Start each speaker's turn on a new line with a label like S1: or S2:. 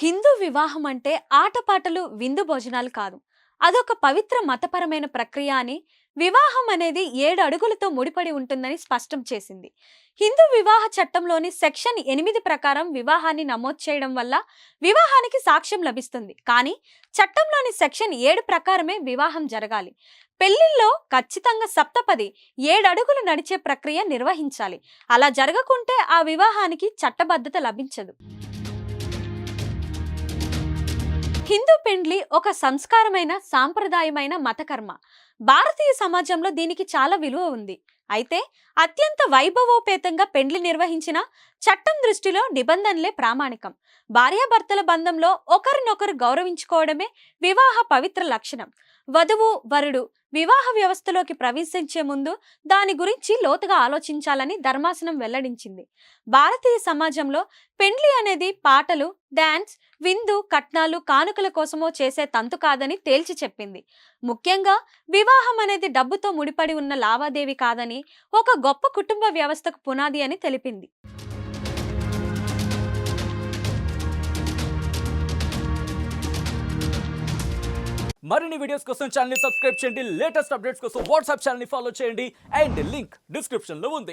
S1: హిందూ వివాహం అంటే ఆటపాటలు, విందు భోజనాలు కాదు. అదొక పవిత్ర మతపరమైన ప్రక్రియ అని, వివాహం అనేది 7 అడుగులతో ముడిపడి ఉంటుందని స్పష్టం చేసింది. హిందూ వివాహ చట్టంలోని సెక్షన్ 8 ప్రకారం వివాహాన్ని నమోదు చేయడం వల్ల వివాహానికి సాక్ష్యం లభిస్తుంది. కానీ చట్టంలోని సెక్షన్ 7 ప్రకారమే వివాహం జరగాలి. పెళ్లిల్లో ఖచ్చితంగా సప్తపది 7 అడుగులు నడిచే ప్రక్రియ నిర్వహించాలి. అలా జరగకుంటే ఆ వివాహానికి చట్టబద్ధత లభించదు. హిందూ పెండ్లి ఒక సంస్కారమైన, సాంప్రదాయమైన మతకర్మ. భారతీయ సమాజంలో దీనికి చాలా విలువ ఉంది. అయితే అత్యంత వైభవోపేతంగా పెండ్లి నిర్వహించిన చట్టం దృష్టిలో నిబంధనలే ప్రామాణికం. భార్యాభర్తల బంధంలో ఒకరినొకరు గౌరవించుకోవడమే వివాహ పవిత్ర లక్షణం. వధువు, వరుడు వివాహ వ్యవస్థలోకి ప్రవేశించే ముందు దాని గురించి లోతుగా ఆలోచించాలని ధర్మాసనం వెల్లడించింది. భారతీయ సమాజంలో పెండ్లి అనేది పాటలు, డాన్స్, విందు, కట్నాలు, కానుకల కోసమో చేసే తంతు కాదని తేల్చి చెప్పింది. ముఖ్యంగా వివాహం అనేది డబ్బుతో ముడిపడి ఉన్న లావాదేవీ కాదని, ఒక గొప్ప కుటుంబ వ్యవస్థకు పునాది అని తెలిపింది.
S2: మరిన్ని వీడియోస్ కోసం ఛానల్ ని సబ్స్క్రైబ్ చేయండి. లేటెస్ట్ అప్డేట్స్ కోసం వాట్సాప్ ఛానల్ ని ఫాలో చేయండి. అండ్ లింక్ డిస్క్రిప్షన్ లో ఉంది.